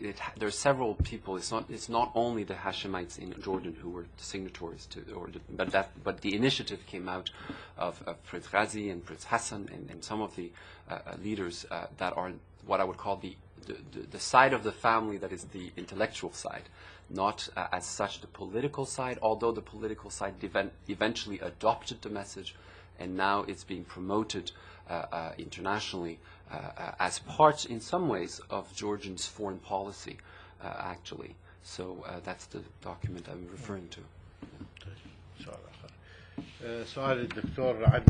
there are several people. It's not only the Hashemites in Jordan who were signatories to, but the initiative came out of Prince Ghazi and Prince Hassan and some of the leaders that are what I would call the side of the family that is the intellectual side, not as such the political side. Although the political side eventually adopted the message, and now it's being promoted internationally. As part, in some ways, of Georgian's foreign policy, actually. So that's the document I'm referring to. سؤال الدكتور عن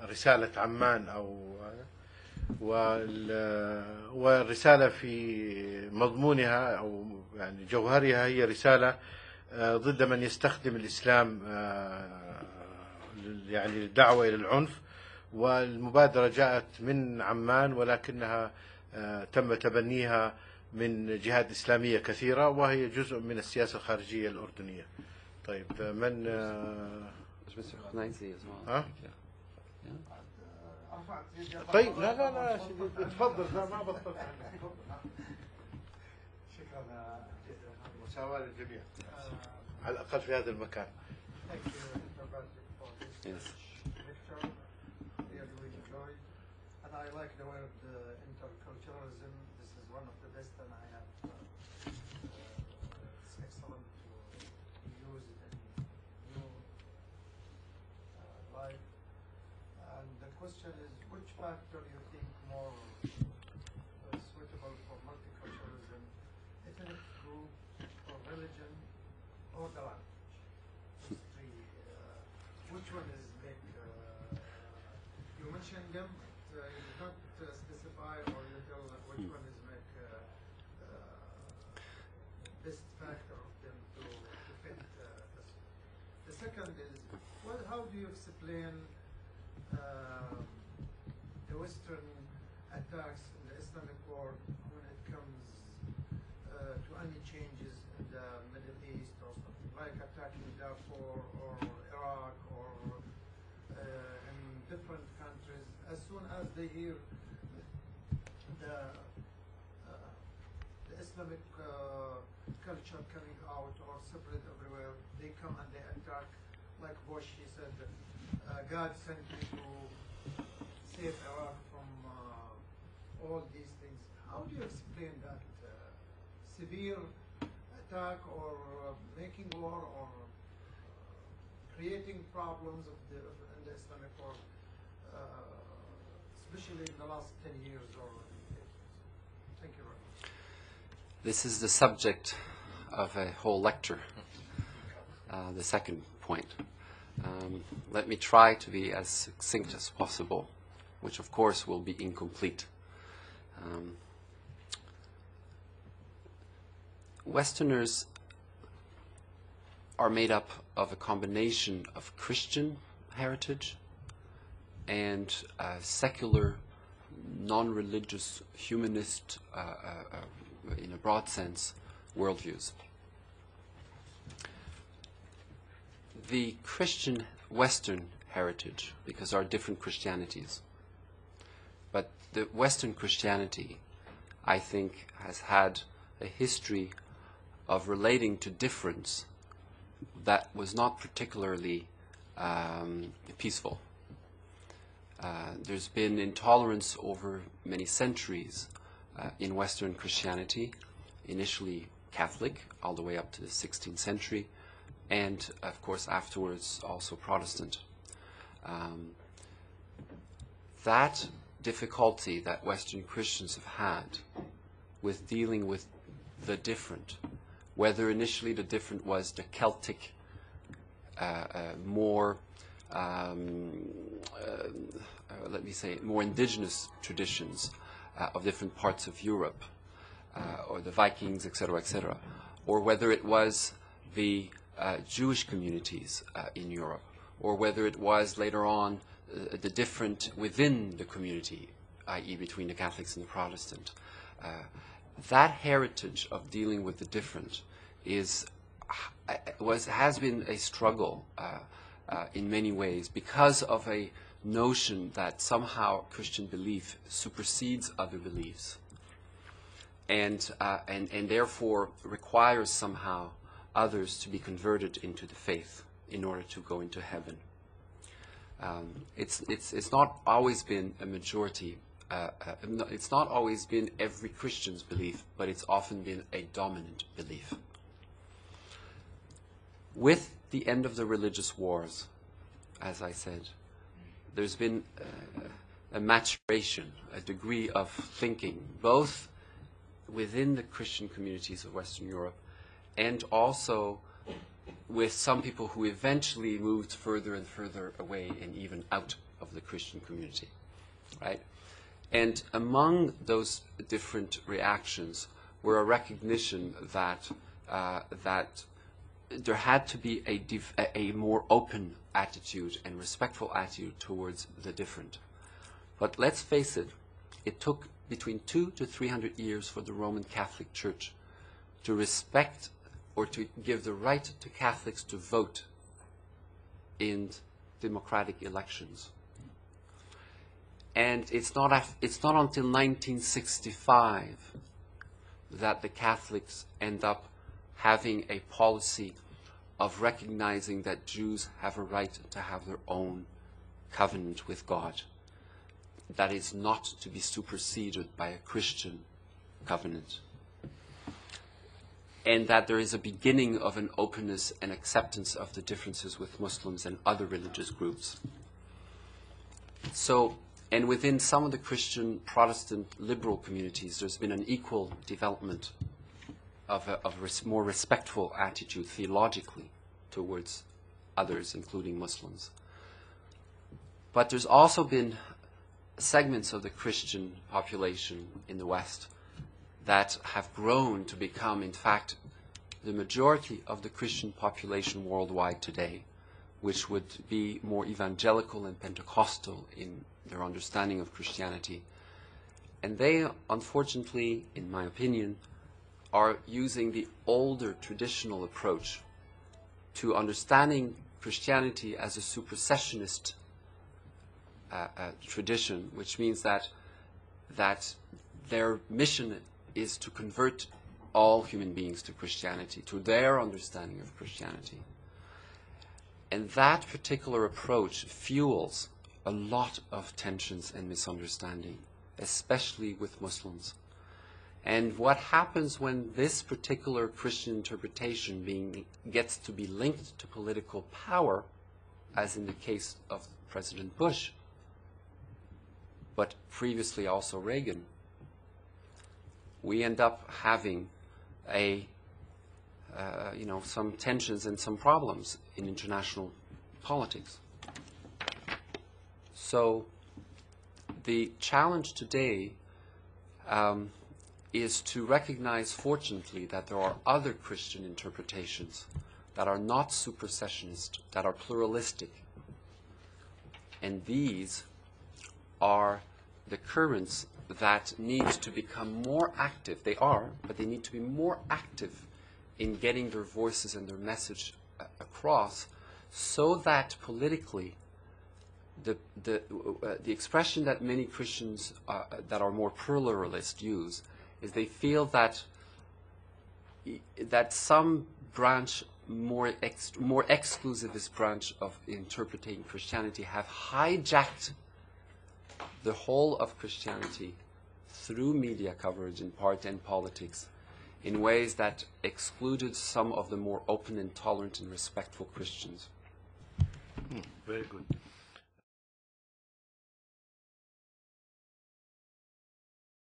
رسالة عمان والرسالة في مضمونها أو يعني جوهرها هي رسالة ضد من يستخدم الإسلام يعني للدعوة إلى العنف. والمبادرة جاءت من عمان ولكنها تم تبنيها من جهات إسلامية كثيرة وهي جزء من السياسة الخارجية الأردنية. طيب من طيب لا تفضل ما بطلت شكرا مساواة للجميع على الأقل في هذا المكان. I like the word interculturalism. This is one of the best, and I have it's excellent to use it in new life. And the question is, which factor you think more suitable for multiculturalism, ethnic group, or religion, or the language? These three. Which one is big? You mentioned them. You did not specify, or you tell which one is make best factor of them to fit this. The second is, well, how do you explain the Western attacks in the Islamic world when it comes to any changes in the Middle East, or something like attacking Darfur or Iraq or in different countries? As soon as they hear the Islamic culture coming out or separate everywhere, they come and they attack. Like Bush, he said, God sent me to save Iraq from all these things. How do you explain that severe attack or making war or creating problems in the Islamic world? Especially in the last 10 years or 8 years. Thank you very much. This is the subject of a whole lecture, the second point. Let me try to be as succinct as possible, which of course will be incomplete. Westerners are made up of a combination of Christian heritage and secular, non-religious, humanist, in a broad sense, worldviews. The Christian Western heritage, because there are different Christianities, but the Western Christianity, I think, has had a history of relating to difference that was not particularly peaceful. There's been intolerance over many centuries in Western Christianity, initially Catholic, all the way up to the 16th century, and of course afterwards also Protestant. That difficulty that Western Christians have had with dealing with the different, whether initially the different was the Celtic, more let me say, more indigenous traditions of different parts of Europe, or the Vikings, etc., or whether it was the Jewish communities in Europe, or whether it was later on the different within the community, i.e. between the Catholics and the Protestant. That heritage of dealing with the different has been a struggle in many ways because of a notion that somehow Christian belief supersedes other beliefs. and therefore requires somehow others to be converted into the faith in order to go into heaven. It's not always been a majority. It's not always been every Christian's belief, but it's often been a dominant belief. With the end of the religious wars, as I said, there's been a maturation, a degree of thinking, both within the Christian communities of Western Europe and also with some people who eventually moved further and further away and even out of the Christian community, right? And among those different reactions were a recognition that that there had to be a more open attitude and respectful attitude towards the different. But let's face it, it took between 200 to 300 years for the Roman Catholic Church to respect or to give the right to Catholics to vote in democratic elections. And it's not until 1965 that the Catholics end up having a policy of recognizing that Jews have a right to have their own covenant with God. That is not to be superseded by a Christian covenant. And that there is a beginning of an openness and acceptance of the differences with Muslims and other religious groups. So, and within some of the Christian, Protestant, liberal communities, there's been an equal development of a more respectful attitude theologically towards others, including Muslims. But there's also been segments of the Christian population in the West that have grown to become, in fact, the majority of the Christian population worldwide today, which would be more evangelical and Pentecostal in their understanding of Christianity. And they, unfortunately, in my opinion, are using the older traditional approach to understanding Christianity as a supersessionist tradition, which means that their mission is to convert all human beings to Christianity, to their understanding of Christianity. And that particular approach fuels a lot of tensions and misunderstanding, especially with Muslims. And what happens when this particular Christian interpretation gets to be linked to political power, as in the case of President Bush, but previously also Reagan, we end up having some tensions and some problems in international politics. So the challenge today is to recognize, fortunately, that there are other Christian interpretations that are not supersessionist, that are pluralistic. And these are the currents that need to become more active. They are, but they need to be more active in getting their voices and their message across, so that politically the expression that many Christians that are more pluralist use is they feel that some branch, more exclusivist branch of interpreting Christianity, have hijacked the whole of Christianity through media coverage in part and politics in ways that excluded some of the more open and tolerant and respectful Christians. Very good.